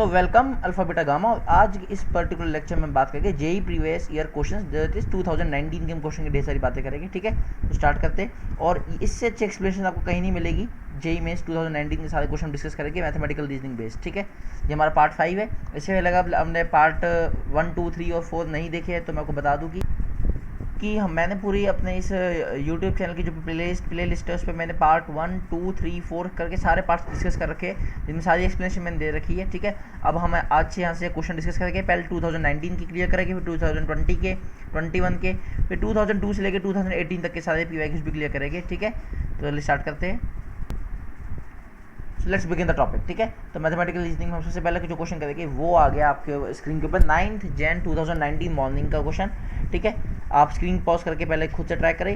सो welcome alpha beta gamma. आज इस particular lecture में बात करेंगे JEE previous year questions, that is 2019 के हम क्वेश्चन की ढेर सारी बातें करेंगे। ठीक है, तो स्टार्ट करते हैं। और इससे अच्छी एक्सप्लेनेशन आपको कहीं नहीं मिलेगी। जेई मेंस 2019 के सारे क्वेश्चन डिस्कस करेंगे मैथमेटिकल रीजनिंग बेस्ड। ठीक है, ये हमारा पार्ट 5 है। इससे पहले अगर हमने पार्ट 1, 2, 3 और 4 नहीं देखे हैं तो मैं आपको बता दूँ कि मैंने पूरी अपने इस YouTube चैनल की जो प्ले लिस्ट है उस पर मैंने पार्ट 1, 2, 3, 4 करके सारे पार्ट्स डिस्कस कर रखे हैं, जिनमें सारी एक्सप्लेनेशन मैंने दे रखी है। ठीक है, अब हम आज से यहाँ से क्वेश्चन डिस्कस करेंगे। पहले 2019 की क्लियर करेंगे, फिर 2020 के, 21 के, फिर 2002 से लेकर 2018 तक के सारे PYQs भी क्लियर करेंगे। ठीक है, तो चलिए स्टार्ट करते हैं। So let's begin the topic. ठीक है, तो मैथमेटिकल रीजनिंग में हम सबसे पहले जो क्वेश्चन करेंगे वो आ गया आपके स्क्रीन के ऊपर, 9 जन 2019 मॉर्निंग का क्वेश्चन। ठीक है, आप स्क्रीन पॉज करके पहले खुद से ट्राई करें।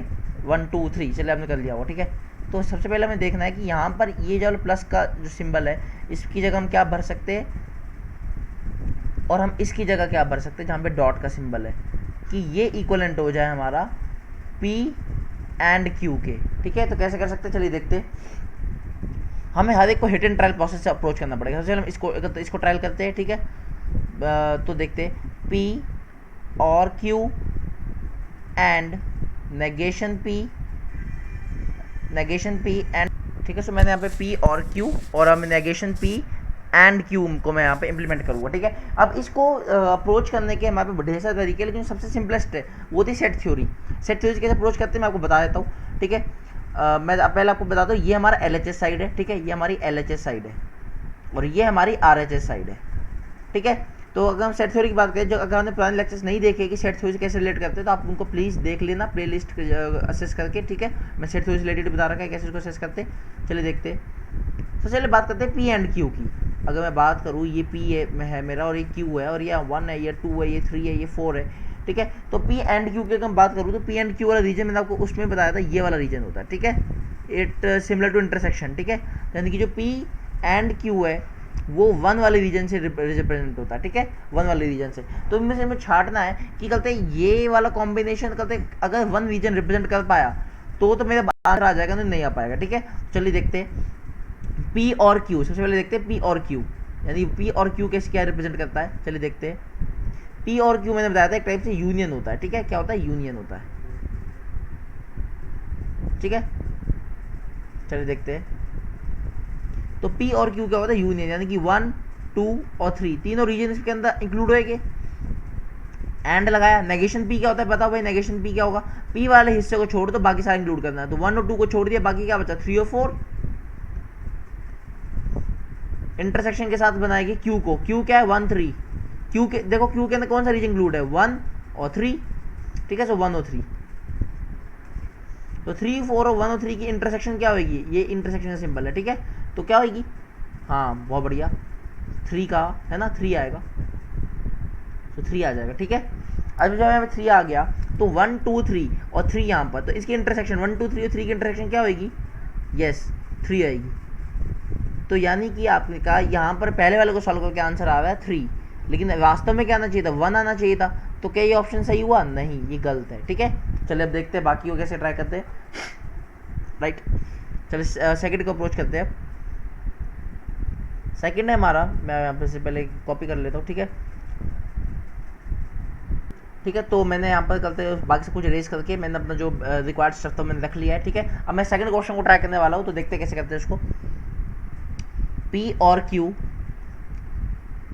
1, 2, 3 चलिए आपने कर लिया हुआ। ठीक है, तो सबसे पहले हमें देखना है कि यहाँ पर ये जो प्लस का जो सिंबल है इसकी जगह हम क्या भर सकते हैं, और हम इसकी जगह क्या भर सकते हैं जहाँ पे डॉट का सिंबल है, कि ये इक्वलेंट हो जाए हमारा P एंड Q के। ठीक है, तो कैसे कर सकते हैं चलिए देखते हैं। हमें हर एक को हिट एंड ट्रायल प्रोसेस से अप्रोच करना पड़ेगा। सबसे हम इसको ट्रायल करते हैं। ठीक है, तो देखते हैं P और Q and negation P and. ठीक है, सो मैंने यहाँ पे P और Q और हम नेगेशन P एंड Q को मैं यहाँ पे इंप्लीमेंट करूँगा। ठीक है, अब इसको अप्रोच करने के हमारे पे ढेर सारे तरीके हैं, लेकिन सबसे सिंपलेस्ट है वो थी सेट थ्योरी। सेट थ्योरी कैसे अप्रोच करते हैं मैं आपको बता देता हूँ। ठीक है, मैं पहले आपको बता दूँ, ये हमारा LHS साइड है। ठीक है, ये हमारी LHS साइड है और ये हमारी RHS साइड है। ठीक है, तो अगर हम सेट थ्योरी की बात करें, जो अगर हमने पुराने लेक्चर्स नहीं देखे कि सेट थ्योरी से कैसे रिलेट करते हैं, तो आप उनको प्लीज़ देख लेना प्ले लिस्ट असेस करके। ठीक है, मैं सेट थ्योरी से रिलेटेड बता रखा है कैसे उसको असेस करते हैं। चलिए देखते हैं। तो चलिए बात करते हैं P एंड Q की। अगर मैं बात करूँ, ये P है मेरा और ये Q है, और ये 1 है, ये 2 है, ये 3 है, ये 4 है। ठीक है, तो P एंड Q की अगर हम बात करूँ तो P एंड Q वाला रीजन मैंने आपको उसमें बताया था, ये वाला रीजन होता है। ठीक है, इट सिमिलर टू इंटरसेक्शन। ठीक है, यानी कि जो P एंड Q है वो 1 वाले रीजन से रिप्रेजेंट होता है। ठीक है, 1 वाले रीजन से। तो इनमें से हमें छाटना है कि कहते हैं ये वाला कॉम्बिनेशन कहते हैं अगर 1 रीजन रिप्रेजेंट कर पाया तो मेरा आंसर आ जाएगा, नहीं आ पाएगा। ठीक है, चलिए देखते हैं P और Q। सबसे पहले देखते हैं P और Q, यानी P और Q कैसे क्या रिप्रेजेंट करता है। चलिए देखते हैं। P और Q मैंने बताया था एक टाइप से यूनियन होता है। ठीक है, क्या होता है, यूनियन होता है। ठीक है, चलिए देखते हैं। तो P और Q क्या होता है, यूनियन, यानी कि 1, 2 और 3 तीनों रीजन इसके अंदर इंक्लूड होएंगे। एंड लगाया। नेगेशन P क्या होता है, बताओ भाई नेगेशन P क्या होगा। P वाले हिस्से को छोड़ दो, बाकी सारा इंक्लूड करना है। तो 1 और 2 को छोड़ दिया, बाकी क्या बचा, 3 और 4। इंटरसेक्शन के साथ बनाएगी Q को। Q क्या है, 1, 3। Q के देखो, Q के अंदर कौन सा रीजन इंक्लूड है, 1 और 3। ठीक है, सो 1 और 3। तो 3, 4 और 1 और 3 की इंटरसेक्शन क्या होगी, ये इंटरसेक्शन का सिंबल है। ठीक है, तो क्या होगी, हाँ बहुत बढ़िया, 3 का है ना, 3 आएगा, तो 3 आ जाएगा। ठीक है, अब जब यहाँ पे 3 आ गया तो 1, 2, 3 और 3 यहाँ पर, तो इसकी इंटरसेक्शन 1, 2, 3 और 3 की इंटरसेक्शन क्या होगी, यस 3 आएगी। तो यानी कि आपने कहा यहाँ पर पहले वाले को सॉल्व करके आंसर आ रहा है 3, लेकिन वास्तव में क्या आना चाहिए था, 1 आना चाहिए था। तो क्या ये ऑप्शन सही हुआ, नहीं, ये गलत है। ठीक है, चलिए अब देखते हैं बाकी को कैसे ट्राई करते हैं। राइट, चलिए सेकंड को अप्रोच करते हैं। सेकंड है हमारा, मैं यहाँ पे से पहले कॉपी कर लेता हूँ। ठीक है, ठीक है, तो मैंने यहाँ पर करते बाकी सब कुछ रेज करके मैंने अपना जो रिक्वायर्ड स्टफ तो मैंने रख लिया है। ठीक है, अब मैं सेकंड क्वेश्चन को ट्राई करने वाला हूँ, तो देखते हैं कैसे करते हैं उसको। P और Q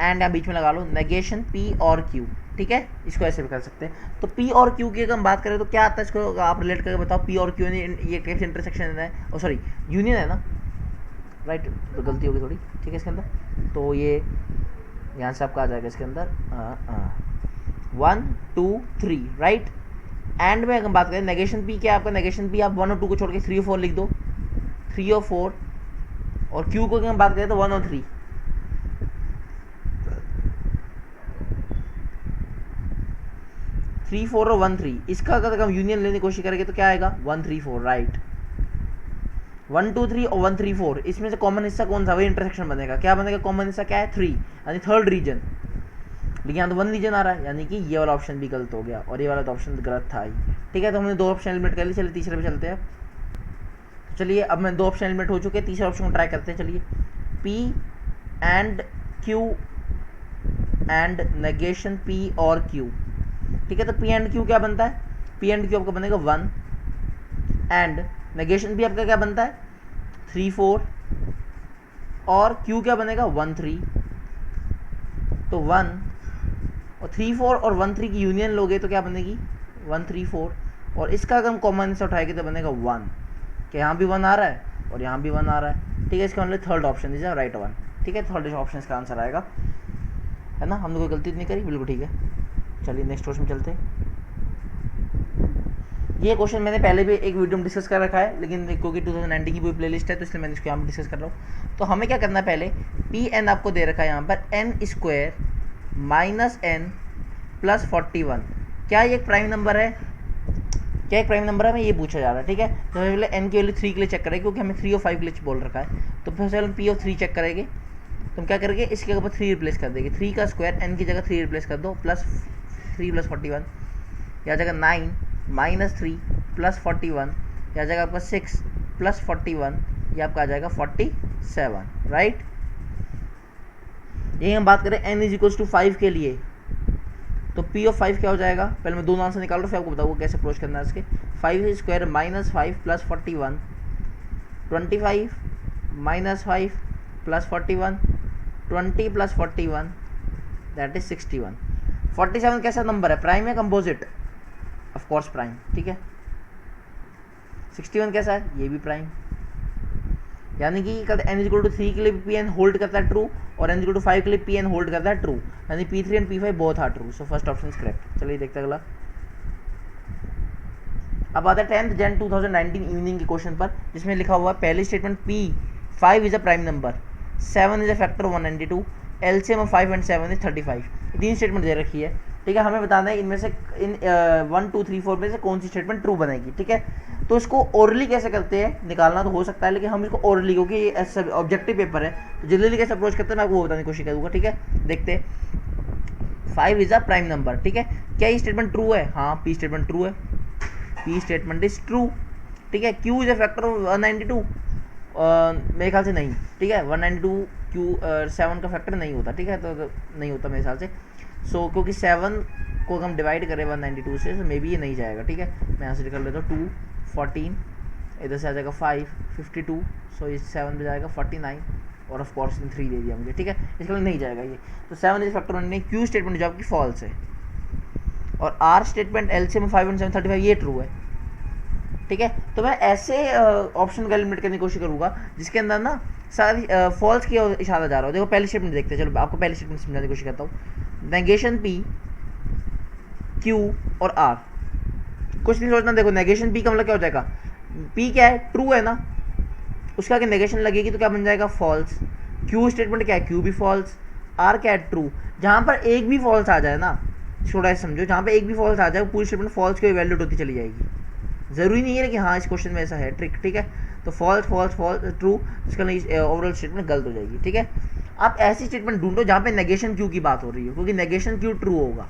एंड यहाँ बीच में लगा लो नेगेशन P और Q। ठीक है, इसको ऐसे भी कर सकते हैं। तो P और Q की अगर हम बात करें तो क्या आता है, इसको आप रिलेट करके बताओ। P और Q ये कैसे इंटरसेक्शन है, ओ सॉरी यूनियन है ना, राइट, तो गलती होगी थोड़ी। ठीक है, इसके अंदर तो ये यहाँ से आपका आ जाएगा इसके अंदर 1, 2, 3 राइट। एंड में अगर बात करें नेगेशन P क्या है आपका, नेगेशन P आप 1 और 2 को छोड़ के 3 और 4 लिख दो, 3 और 4। और Q को अगर हम बात करें तो 1 और 3। 3, 4 और 1, 3, इसका अगर हम यूनियन लेने की कोशिश करेंगे तो क्या आएगा, 1, 3, 4 राइट। 1, 2, 3 और 1, 3, 4 इसमें से कॉमन हिस्सा कौन सा, वही इंटरसेक्शन बनेगा। क्या बनेगा, कॉमन हिस्सा क्या है, 3, यानी थर्ड रीजन। लेकिन यहाँ तो 1 रीजन आ रहा है, यानी कि ये वाला ऑप्शन भी गलत हो गया और ये वाला तो ऑप्शन गलत था ही। ठीक है, तो हमने 2 ऑप्शन एलिमिनेट कर ली। चलिए तीसरे पे चलते हैं। तो चलिए अब मैं 2 ऑप्शन एलिमिनेट हो चुके हैं, तीसरे ऑप्शन को ट्राई करते हैं। चलिए P and Q and negation P और क्यू, ठीक है। तो पी एंड क्यू क्या बनता है, पी एंड क्यू आपका बनेगा 1 एंड नेगेशन पी आपका क्या बनता है 3 4 और क्यू क्या बनेगा 1 3। तो 1 और 3 4 और 1 3 की यूनियन लोगे तो क्या बनेगी 1 3 4, और इसका अगर हम कॉमन से उठाएंगे तो बनेगा 1, कि यहाँ भी 1 आ रहा है और यहाँ भी 1 आ रहा है, ठीक है। इसका मतलब third option is right one, ठीक है। थर्ड ऑप्शन इसका आंसर आएगा, है ना। हमने कोई गलती नहीं करी, बिल्कुल ठीक है। चलिए नेक्स्ट क्वेश्चन चलते हैं। ये क्वेश्चन मैंने पहले भी एक वीडियो में डिस्कस कर रखा है, लेकिन क्योंकि 2019 की पूरी प्लेलिस्ट है तो इसलिए मैंने इसको यहाँ पर डिस्कस कर रहा हूँ। तो हमें क्या करना है, पहले पी एन आपको दे रखा है यहाँ पर n square minus n plus 41, क्या ये एक प्राइम नंबर है, क्या एक प्राइम नंबर है, हमें ये पूछा जा रहा है, ठीक है। तो हमें पहले एन की वैल्यू 3 के लिए चेक करेंगे, क्योंकि हमें 3 और 5 के लिए बोल रखा है। तो फिर हम पी ऑफ 3 चेक करेंगे, तो हम क्या करेंगे इसके ऊपर 3 रिप्लेस कर देंगे, 3 का स्क्वायर एन की जगह 3 रिप्लेस कर दो, प्लस 3 प्लस 41, या जगह 9 माइनस 3 प्लस 41, या जगह आपका 6 प्लस 41, या आपका आ जाएगा 47, राइट। यही हम बात करें एन इज इक्वल्स टू 5 के लिए, तो पी ऑफ 5 क्या हो जाएगा, पहले मैं दोनों आंसर निकाल रहा हूँ फिर आपको बताऊँगा कैसे अप्रोच करना है इसके। 5 square minus 5 plus 41, 25 minus 5 plus 41, 20 plus 41 that is 61। 47 कैसा नंबर है, प्राइम है कंपोजिट, ऑफ कोर्स प्राइम, ठीक है। 61 कैसा है, ये भी प्राइम, यानी कि एन इज इक्वल टू 3 के लिए पी एन होल्ड करता है ट्रू, और एन इज इक्वल टू 5 के लिए पी एन होल्ड करता है ट्रू, यानी P3 and P5 both are true, so first option is correct. चलिए देखते हैं अगला। अब आता है 10th Jan 2019 इवनिंग के क्वेश्चन पर, जिसमें लिखा हुआ है पहली statement P5 is a prime number, 7 is a factor of 192, LCM of 5 and 7 is 35। तीन स्टेटमेंट दे रखी है, ठीक है। हमें बताना है इनमें से इन 1 2 3 4 में से कौन सी स्टेटमेंट ट्रू बनेगी, ठीक है। तो इसको ओरली कैसे करते हैं, निकालना तो हो सकता है, लेकिन हम इसको ओरली, क्योंकि ये ऑब्जेक्टिव पेपर है, तो जल्दी कैसे अप्रोच करते हैं मैं आपको वो बताने की कोशिश करूँगा, ठीक है। देखते हैं 5 इज अ प्राइम नंबर, ठीक है। क्या ये स्टेटमेंट ट्रू है, हाँ पी स्टेटमेंट ट्रू है, पी स्टेटमेंट इज ट्रू, ठीक है। Q is a factor of 192, मेरे ख्याल से नहीं, ठीक है। 192 क्यू 7 का फैक्टर नहीं होता, ठीक है, तो नहीं होता मेरे ख्याल से। सो क्योंकि 7 को हम डिवाइड करें 192 से, तो मे बी ये नहीं जाएगा, ठीक है। मैं यहाँ से निकल लेता हूँ 2 14, इधर से आ जाएगा 5 52, सो ये 7 पे जाएगा 49, और ऑफ कोर्स 3 दे दिया मुझे, ठीक है। इसके लिए नहीं जाएगा ये, तो 7 इज फैक्टर नहीं, क्यू स्टेटमेंट जो आपकी फॉल्स है, और आर स्टेटमेंट एलसीएम 5 एंड 7 35 ये ट्रू है, ठीक है। तो मैं ऐसे ऑप्शन को एलिमिनेट करने की कोशिश करूँगा जिसके अंदर ना सारी फॉल्स की ओर इशारा जा रहा हो। देखो पहली स्टेटमेंट देखते हैं, चलो आपको पहली स्टेटमेंट समझाने की कोशिश करता हूँ। नेगेशन पी क्यू और आर, कुछ नहीं सोचना। देखो नेगेशन पी का मतलब क्या हो जाएगा, पी क्या है ट्रू है ना, उसका अगर नेगेशन लगेगी तो क्या बन जाएगा फॉल्स। क्यू स्टेटमेंट क्या है, क्यू भी फॉल्स, आर क्या है ट्रू। जहाँ पर एक भी फॉल्स आ जाए ना, थोड़ा ऐसा समझो, जहाँ पर एक भी फॉल्स आ जाए पूरी स्टेटमेंट फॉल्स की वैल्यूड होती चली जाएगी। ज़रूरी नहीं है कि हाँ इस क्वेश्चन में ऐसा है ट्रिक, ठीक है। तो फॉल्स फॉल्स फॉल्स ट्रू, इसका नहीं ओवरऑल स्टेटमेंट गलत हो जाएगी, ठीक है। आप ऐसी स्टेटमेंट ढूंढो जहाँ पे नेगेशन क्यू की बात हो रही है, क्योंकि नेगेशन क्यू ट्रू होगा।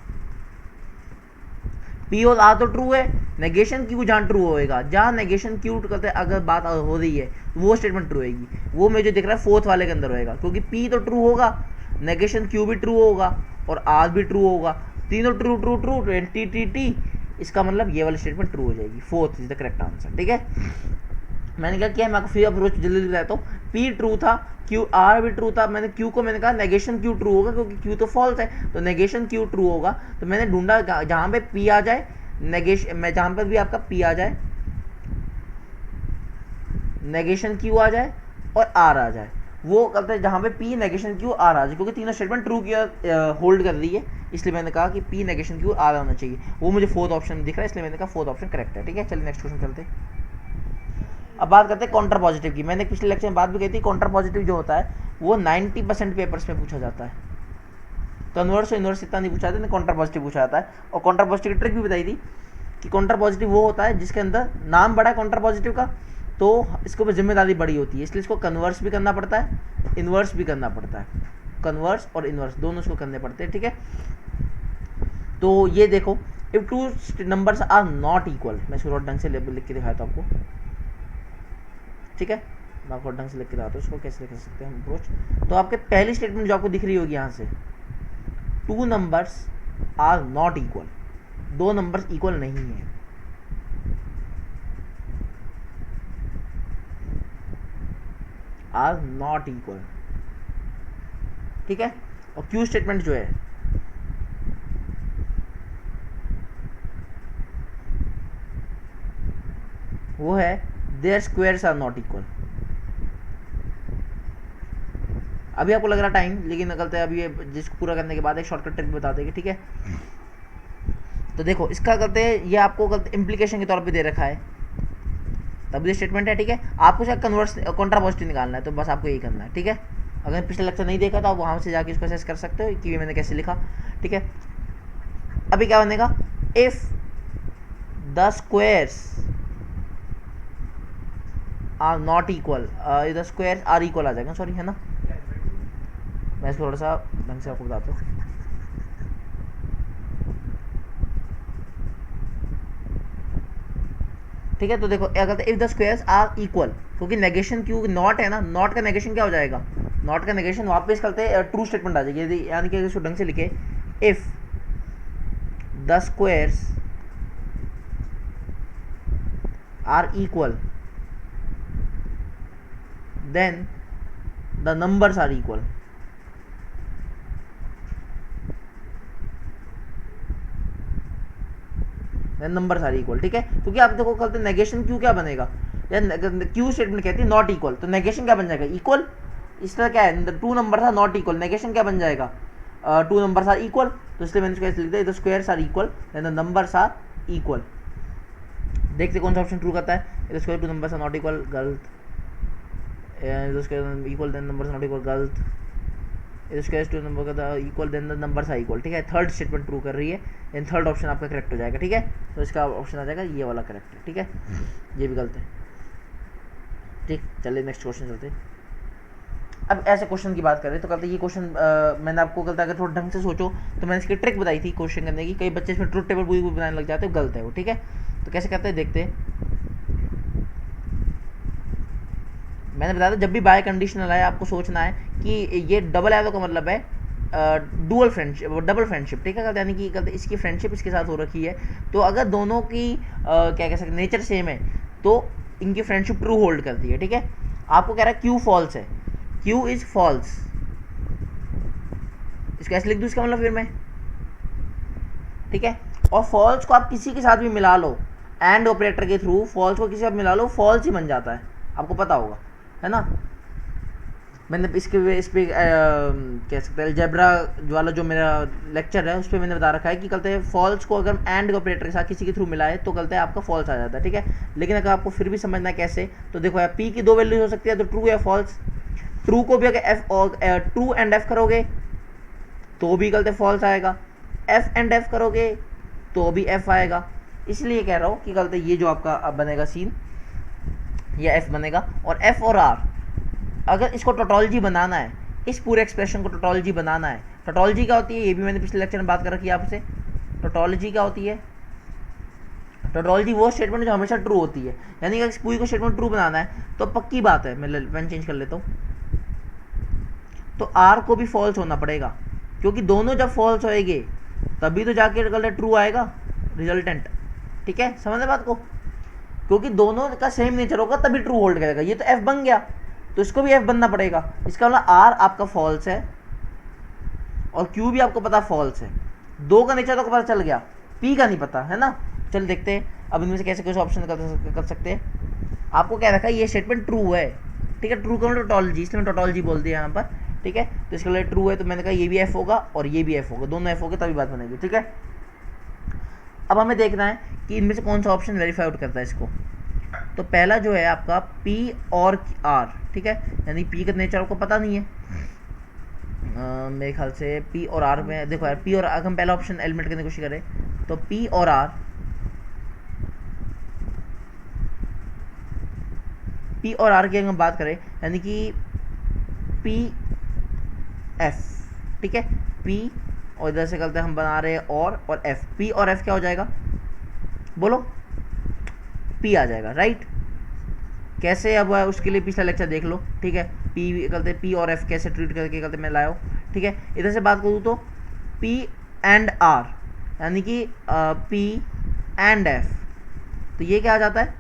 पी और आर तो ट्रू है, नेगेशन क्यू जहाँ ट्रू होएगा, जहाँ नेगेशन क्यू करते अगर बात हो रही है वो स्टेटमेंट ट्रू होगी। वो मुझे जो दिख रहा है फोर्थ वाले के अंदर होएगा, क्योंकि पी तो ट्रू होगा, नेगेशन क्यू भी ट्रू होगा, और आर भी ट्रू होगा, तीनों ट्रू ट्रू ट्रू 20 टी, इसका मतलब ये वाली स्टेटमेंट ट्रू हो जाएगी। Fourth is the correct answer, ठीक है। मैंने क्या किया, मैं आपको फ्री अप्रोच जल्दी बताता हूँ। पी ट्रू था, क्यू आर भी ट्रू था, मैंने क्यू को मैंने कहा नेगेशन क्यू ट्रू होगा, क्योंकि क्यू तो फॉल्स है, तो नेगेशन क्यू ट्रू होगा। तो मैंने ढूंढा जहाँ पे पी आ जाए नेगेशन, मैं जहाँ पर भी आपका पी आ जाए, नेगेशन क्यू आ जाए और आर आ जाए, वो करते हैं जहाँ पे पी नेगेशन क्यू आर आ जाए, क्योंकि तीनों स्टेटमेंट ट्रू की होल्ड कर रही है, इसलिए मैंने कहा कि पी नेगेशन क्यू आर होना चाहिए। वो मुझे फोर्थ ऑप्शन दिख रहा है, इसलिए मैंने कहा फोर्थ ऑप्शन करेक्ट है, ठीक है। चलिए नेक्स्ट क्वेश्चन चलते हैं। अब बात करते हैं काउंटर पॉजिटिव की। मैंने पिछले लेक्चर में बात भी कही थी, काउंटर पॉजिटिव जो होता है वो 90% पेपर्स में पूछा जाता है। कन्वर्स और इनवर्स इतना नहीं पूछा जाता, काउंटर पॉजिटिव पूछा जाता है। और काउंटर पॉजिटिव की ट्रिक भी बताई थी कि काउंटर पॉजिटिव वो होता है जिसके अंदर नाम बड़ा है काउंटर पॉजिटिव का, तो इसके ऊपर जिम्मेदारी बड़ी होती है, इसलिए इसको कन्वर्स भी करना पड़ता है, इन्वर्स भी करना पड़ता है। कन्वर्स और इन्वर्स दोनों इसको करने पड़ते हैं, ठीक है। तो ये देखो, if two numbers are not equal, मैं इसको ढंग से लिख के दिखाता हूँ आपको, ठीक है। मैं आपको ढंग से लिख के दिखाता हूँ इसको कैसे लिख सकते हैं हम अप्रोच। तो आपके पहली स्टेटमेंट जो आपको दिख रही होगी यहाँ से two numbers are not equal, दो नंबर्स इक्वल नहीं है, आर नॉट इक्वल, ठीक है। और क्यू स्टेटमेंट जो है वो है their squares are not equal. अभी आपको लग रहा टाइम, लेकिन निकलता है अभी ये जिसको पूरा करने के बाद एक शॉर्टकट ट्रिक बता देंगे, ठीक है। तो देखो इसका करते हैं, ये आपको इम्प्लीकेशन के तौर पे दे रखा है, तब ये स्टेटमेंट है, ठीक है। आपको शायद कन्वर्स कॉन्ट्रापोजिटिव निकालना है, तो बस आपको यही करना है, ठीक है। अगर पिछले लेक्चर नहीं देखा तो आप वहाँ से जाके इसको असेस कर सकते हो कि मैंने कैसे लिखा, ठीक है। अभी क्या बनेगा, if the squares are not equal, the squares are equal आ जाएगा, सॉरी, है ना। मैं इसको थोड़ा सा ढंग से आपको बताता हूँ। ठीक है, तो देखो क्या कहते हैं, if the squares are equal, क्योंकि नेगेशन क्यों नॉट है ना, नॉट का नेगेशन क्या हो जाएगा, नॉट का नेगेशन वापस करते हैं ट्रू स्टेटमेंट आ जाएगी, यदि यानी कि इसको ढंग से लिखे, if the squares are equal then the numbers are equal. Numbers are equal, ठीक है। क्योंकि आप देखो कहते हैं नेगेशन क्यू क्या बनेगा, या क्यू स्टेटमेंट कहती है नॉट इक्वल, तो नेगेशन क्या बन जाएगा, इक्वल। इस तरह क्या है, two numbers are not equal, negation क्या बन जाएगा, टू नंबर्स आर इक्वल। तो इसलिए मैंने इसको ऐसे लिख दिया, the squares are equal then the numbers are equal. देखते कौन सा ऑप्शन ट्रू करता है, the square two numbers are not equal, गलत। The square equal then numbers not equal, गलत। स्क्वायर टू नंबर का equal then the numbers are equal, ठीक है। थर्ड स्टेटमेंट ट्रू कर रही है, देन थर्ड ऑप्शन आपका करेक्ट हो जाएगा, ठीक है। तो इसका ऑप्शन आ जाएगा ये वाला करेक्ट है, ठीक है। ये भी गलत है, ठीक। चलिए नेक्स्ट क्वेश्चन चलते हैं। अब ऐसे क्वेश्चन की बात करें तो कहते हैं ये क्वेश्चन मैंने आपको कहता है अगर थोड़ा ढंग से सोचो, तो मैंने इसकी ट्रिक बताई थी क्वेश्चन करने की, कई बच्चे इसमें ट्रुथ टेबल पूरी बनाने लग जाते हैं, गलत है वो, ठीक है। तो कैसे करते हैं देखते हैं। मैंने बताया था जब भी बाय कंडीशनल है आपको सोचना है कि ये डबल एरो का मतलब है डुअल फ्रेंडशिप, डबल फ्रेंडशिप, ठीक है। यानी कि कहते इसकी फ्रेंडशिप इसके साथ हो रखी है, तो अगर दोनों की क्या कह सकते नेचर सेम है तो इनकी फ्रेंडशिप ट्रू होल्ड करती है, ठीक है। आपको कह रहा है क्यू फॉल्स है, क्यू इज फॉल्स, इसको ऐसे लिख दूँ इसका मतलब फिर मैं, ठीक है। और फॉल्स को आप किसी के साथ भी मिला लो, एंड ऑपरेटर के थ्रू फॉल्स को किसी से मिला लो, फॉल्स ही बन जाता है, आपको पता होगा, है ना। मैंने इसके इस पर कह सकते हैं अलजेब्रा वाला जो मेरा लेक्चर है उस पर मैंने बता रखा है कि कहते हैं फॉल्स को अगर एंड ऑपरेटर के साथ किसी के थ्रू मिलाए तो कहते हैं आपका फॉल्स आ जाता है, ठीक है। लेकिन अगर आपको फिर भी समझना है कैसे, तो देखो यार पी की दो वैल्यूज हो सकती है, तो ट्रू या फॉल्स। ट्रू को भी अगर एफ और ट्रू एंड एफ करोगे तो भी कहते फॉल्स आएगा, एफ एंड एफ करोगे तो भी एफ आएगा। इसलिए कह रहा हूँ कि कहते ये जो आपका अब बनेगा सीन, ये एफ बनेगा। और एफ और आर अगर इसको टोटोलॉजी बनाना है, इस पूरे एक्सप्रेशन को टोटोलॉजी बनाना है, टोटोलॉजी क्या होती है ये भी मैंने पिछले लेक्चर में बात कर रखी है आपसे। टोटोलॉजी क्या होती है, टोटोलॉजी वो स्टेटमेंट जो हमेशा ट्रू होती है, यानी कि इस पूरी को स्टेटमेंट ट्रू बनाना है तो पक्की बात है, मैं चेंज कर लेता हूँ, तो आर को भी फॉल्स होना पड़ेगा, क्योंकि दोनों जब फॉल्स होएंगे तभी तो जाके गलत ट्रू आएगा रिजल्टेंट, ठीक है। समझ बात को, क्योंकि दोनों का सेम नेचर होगा तभी ट्रू होल्ड करेगा। ये तो एफ बन गया तो इसको भी एफ बनना पड़ेगा, इसका मतलब आर आपका फॉल्स है और क्यू भी आपको पता फॉल्स है, दो का नेचर तो पता चल गया, पी का नहीं पता, है ना। चल देखते हैं अब इनमें से कैसे कैसे ऑप्शन कर सकते हैं। आपको क्या रखा है ये स्टेटमेंट ट्रू है, ठीक है। ट्रू का मतलब टोटोलॉजी, इसलिए टोटोलॉजी बोल दिया यहाँ पर, ठीक है। तो इसके लिए ट्रू है तो मैंने कहा ये भी एफ होगा और ये भी एफ होगा, दोनों एफ होगा तभी बात बनेगी, ठीक है। अब हमें देखना है कि इनमें से कौन सा ऑप्शन वेरीफाई आउट करता है इसको। तो पहला जो है आपका P और R, ठीक है, यानी P का नेचर आपको पता नहीं है, मेरे ख्याल से P और R में देखो यार, P और R हम पहला ऑप्शन एलिमिनेट करने की कोशिश करें तो P और R, P और R की अगर हम बात करें यानी कि P F, ठीक है, P और इधर से करते हम बना रहे हैं और F, P और F क्या हो जाएगा बोलो, P आ जाएगा, राइट। कैसे, अब उसके लिए पिछला लेक्चर देख लो, ठीक है। P करते P और F कैसे ट्रीट करके करते मैं लाया हूँ, ठीक है। इधर से बात करूँ तो पी एंड आर, यानी कि पी एंड एफ, तो ये क्या आ जाता है,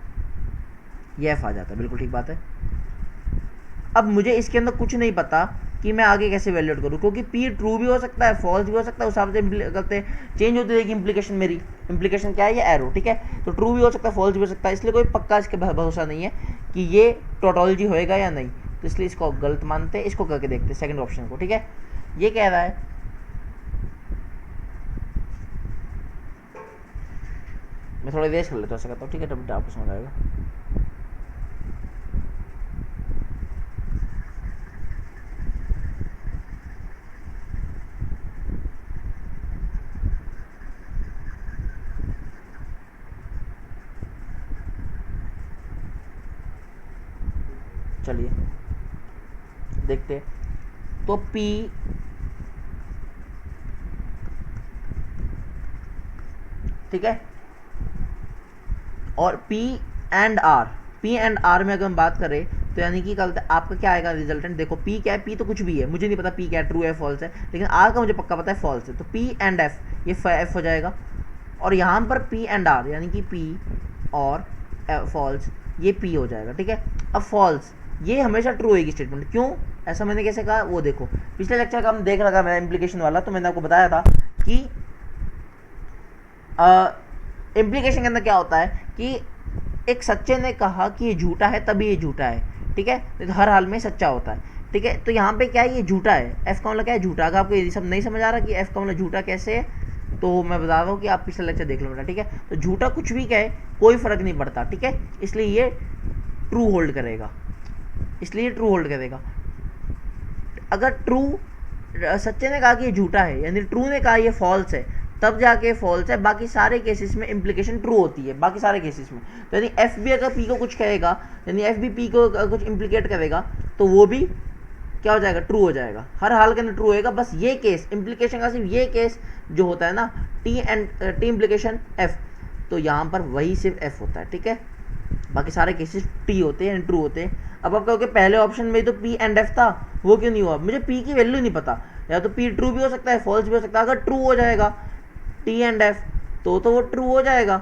ये एफ आ जाता है, बिल्कुल ठीक बात है। अब मुझे इसके अंदर कुछ नहीं पता कि मैं आगे कैसे वैल्यूएट करूँ, क्योंकि पी ट्रू भी हो सकता है, फॉल्स भी हो सकता है, उस हिसाब से करते चेंज होती रहेगी इम्प्लीकेशन। मेरी इम्प्लीकेशन क्या है, ये एरो, ठीक है। तो ट्रू भी हो सकता है, फॉल्स भी हो सकता है, इसलिए कोई पक्का इसके भरोसा नहीं है कि ये टोटोलॉजी होएगा या नहीं, तो इसलिए इसको गलत मानते हैं। इसको करके देखते हैं सेकंड ऑप्शन को, ठीक है। ये कह रहा है मैं थोड़ा रेस कर लेता हूँ, ऐसा करता हूँ, ठीक है, तब आपको समझ आएगा। चलिए देखते हैं। तो P ठीक है, और P and R, P and R में अगर हम बात करें तो यानी कि कल आपका क्या आएगा रिजल्टेंट। देखो P क्या है, P तो कुछ भी है, मुझे नहीं पता P क्या है, ट्रू है फॉल्स है, लेकिन R का मुझे पक्का पता है फॉल्स है। तो P एंड F, ये F हो जाएगा, और यहाँ पर P एंड R यानी कि P और फॉल्स, ये P हो जाएगा, ठीक है। अब फॉल्स ये हमेशा ट्रू होगी स्टेटमेंट, क्यों, ऐसा मैंने कैसे कहा, वो देखो पिछले लेक्चर का हम देख रखा मेरा इम्प्लीकेशन वाला, तो मैंने आपको बताया था कि इम्प्लीकेशन के अंदर क्या होता है कि एक सच्चे ने कहा कि ये झूठा है तभी ये झूठा है, ठीक है, तो हर हाल में सच्चा होता है, ठीक है। तो यहाँ पे क्या है, ये झूठा है, एफ का मतलब क्या है, झूठा। अगर आपको ये सब नहीं समझ आ रहा कि एफ का मतलब झूठा कैसे है, तो मैं बता रहा हूँ कि आप पिछला लेक्चर देख लो बेटा, ठीक है। तो झूठा कुछ भी कहे कोई फर्क नहीं पड़ता, ठीक है, इसलिए ये ट्रू होल्ड करेगा, इसलिए ट्रू होल्ड करेगा। अगर ट्रू, सच्चे ने कहा कि ये झूठा है, यानी ट्रू ने कहा ये फॉल्स है, तब जाके फॉल्स है। बाकी सारे केसेस में इम्प्लीकेशन ट्रू होती है, बाकी सारे केसेस में। तो यानी एफ भी अगर पी को कुछ कहेगा, यानी एफ भी पी को कुछ इम्प्लीकेट करेगा, तो वो भी क्या हो जाएगा, ट्रू हो जाएगा, हर हाल के अंदर ट्रू होएगा। बस ये केस इम्प्लीकेशन का सिर्फ ये केस जो होता है ना, टी इम्प्लीकेशन एफ, तो यहाँ पर वही सिर्फ एफ होता है, ठीक है। बाकी सारे केसेस टी होते हैं, ट्रू होते हैं। अब आप कहोगे पहले ऑप्शन में तो पी एंड एफ था, वो क्यों नहीं हुआ, मुझे पी की वैल्यू नहीं पता, या तो पी ट्रू भी हो सकता है, फॉल्स भी हो सकता है। अगर ट्रू हो जाएगा टी एंड एफ तो वो ट्रू हो जाएगा,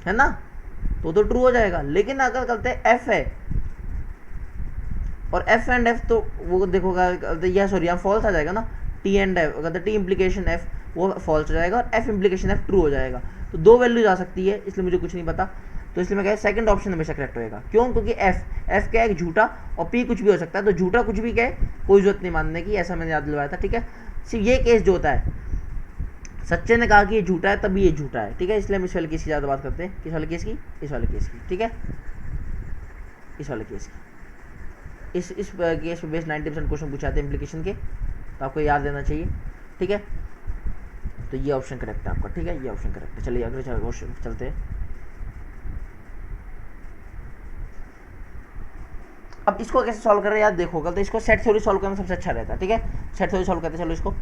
है ना, तो ट्रू हो जाएगा। लेकिन अगर कहते हैं एफ है और एफ एंड एफ, तो वो देखोगा या सॉरी यहाँ फॉल्स आ जाएगा ना, टी एंड एफ, अगर टी इम्प्लीकेशन एफ वो फॉल्स हो जाएगा और एफ इम्प्लीकेशन एफ ट्रू हो जाएगा। तो दो वैल्यूज आ सकती है, इसलिए मुझे कुछ नहीं पता, तो इसलिए मैं कह सेकंड ऑप्शन हमेशा करेक्ट होएगा। क्यों, क्योंकि एफ क्या है, झूठा, और पी कुछ भी हो सकता है, तो झूठा कुछ भी कहे कोई जरूरत नहीं मानने की, ऐसा मैंने याद दिलवाया था, ठीक है। सिर्फ ये केस जो होता है, सच्चे ने कहा कि ये झूठा है तभी ये झूठा है, ठीक है, इसलिए हम इस वाले केस की ज़्यादा बात करते हैं, किस वाले केस की, इस वाले केस की, ठीक है, इस वाले केस की। इस केस पे बेस 90% क्वेश्चन पूछे आते हैं इम्प्लीकेशन के, तो आपको याद देना चाहिए, ठीक है। तो ये ऑप्शन करेक्ट है आपका, ठीक है, ये ऑप्शन करेक्ट है। चलिए अगले क्वेश्चन चलते हैं। अब इसको कैसे सॉल्व कर रहे हैं यार, देखो कल तो इसको सेट थ्योरी सॉल्व करना सबसे अच्छा रहता है, ठीक है। सेट थ्योरी सॉल्व करते हैं, चलो इसको।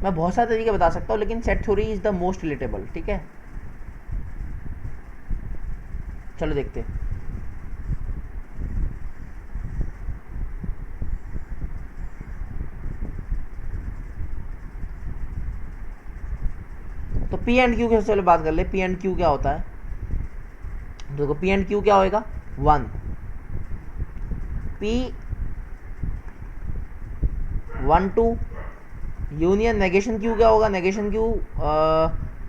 मैं बहुत सारे तरीके बता सकता हूँ, लेकिन set theory is the most relatable, ठीक है। चलो देखते हैं। तो पी एंड क्यू की सबसे पहले बात कर ले, पी एंड क्यू क्या होता है। देखो पी एंड क्यू क्या होएगा, 1 पी 1 2 यूनियन नेगेशन क्यू क्या होगा, नेगेशन क्यू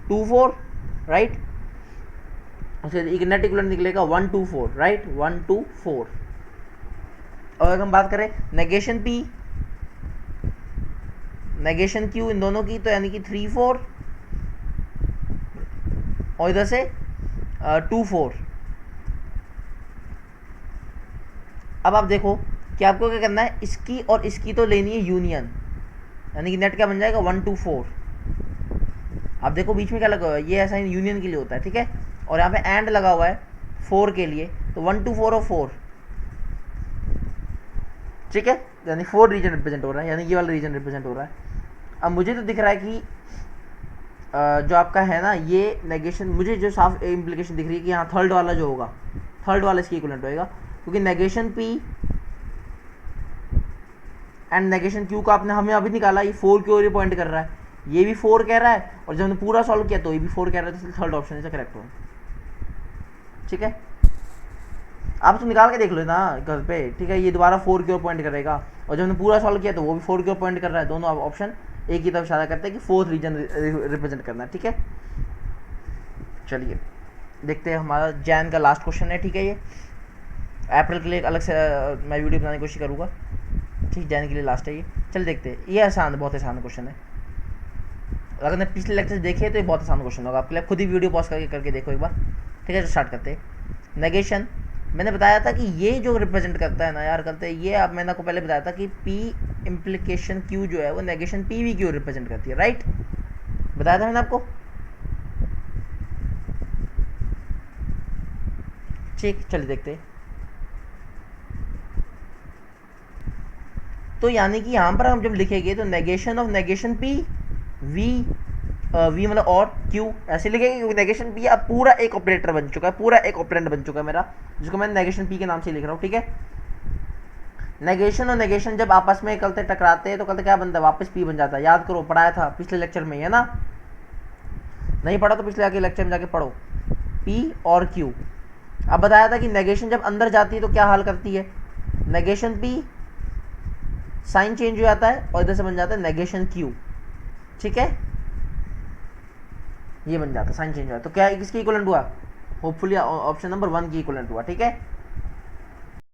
2 4, राइट। अच्छा एक नेट इक्विवेलेंट निकलेगा 1 2 4, राइट, 1 2 4। और अगर हम बात करें negation P negation Q in दोनों की, तो यानी कि 3 4 और इधर से 2 4। अब आप देखो कि आपको क्या करना है, इसकी और इसकी तो लेनी है यूनियन, यानी कि नेट क्या बन जाएगा 1 2 4। आप देखो बीच में क्या लगा हुआ है, ये ऐसा यूनियन के लिए होता है, ठीक है, और यहाँ पे एंड लगा हुआ है 4 के लिए, तो 1 2 4 और 4, ठीक है, यानी 4 रीजन रिप्रेजेंट हो रहा है, यानी ये वाला रीजन रिप्रेजेंट हो रहा है। अब मुझे तो दिख रहा है कि जो आपका है ना ये नेगेशन, मुझे जो साफ इम्प्लीकेशन दिख रही है कि यहाँ थर्ड वाला जो होगा, थर्ड वाला इसकी इक्वलेंट होएगा, क्योंकि negation P and negation Q का आपने हमें अभी निकाला, ये 4 की ओर पॉइंट कर रहा है, ये भी 4 कह रहा है, और जब हमने पूरा सॉल्व किया तो ये भी 4 कह रहा है, तो थर्ड ऑप्शन इसका करेक्ट होगा। ठीक है, आप तो निकाल के देख लो ना घर पे, ठीक है। ये दोबारा 4 की ओर पॉइंट करेगा, और जब हमने पूरा सॉल्व किया तो वो भी 4 की ओर पॉइंट कर रहा है। दोनों ऑप्शन एक ही तरफ इशारा करते हैं कि फोर्थ रीजन रिप्रेजेंट करना है। ठीक है, चलिए देखते हैं, हमारा जैन का लास्ट क्वेश्चन है। ठीक है, ये अप्रैल के लिए अलग से मैं वीडियो बनाने की कोशिश करूँगा। ठीक, जैन के लिए लास्ट है ये। चल देखते हैं, ये आसान, बहुत आसान क्वेश्चन है। अगर आपने पिछले लेक्चर देखे तो ये बहुत आसान क्वेश्चन होगा आपके लिए, खुद ही वीडियो पॉज करके देखो एक बार। ठीक है, तो स्टार्ट करते हैं। नेगेशन मैंने बताया था कि ये जो रिप्रेजेंट करता है ना यार, करते हैं ये, अब मैंने आपको पहले बताया था कि पी इम्प्लीकेशन क्यू जो है वो negation P we Q represent करती है, राइट? बताया था मैंने आपको। ठीक, चलिए देखते हैं। तो यानी कि यहाँ पर हम जब लिखेंगे तो negation of negation P V V मतलब और क्यू ऐसे लिखेंगे, क्योंकि नेगेशन पी अब पूरा एक ऑपरेटर बन चुका है, पूरा एक ऑपरेंड बन चुका है मेरा, जिसको मैं नेगेशन पी के नाम से लिख रहा हूँ। ठीक है, नेगेशन और नेगेशन जब आपस में कलते टकराते हैं तो कलते क्या बनता है, वापस पी बन जाता है। याद करो, पढ़ाया था पिछले लेक्चर में, है ना? नहीं पढ़ा तो पिछले आके लेक्चर में जाके पढ़ो, पी और क्यू। अब बताया था कि नेगेशन जब अंदर जाती है तो क्या हाल करती है, नेगेशन पी साइन चेंज हो जाता है और इधर से बन जाता है नेगेशन क्यू। ठीक है, ये बन जाता है, साइन चेंज हुआ, तो क्या किसकी इक्वलेंट हुआ? होपफुली ऑप्शन नंबर 1 की इक्वलेंट हुआ। ठीक है,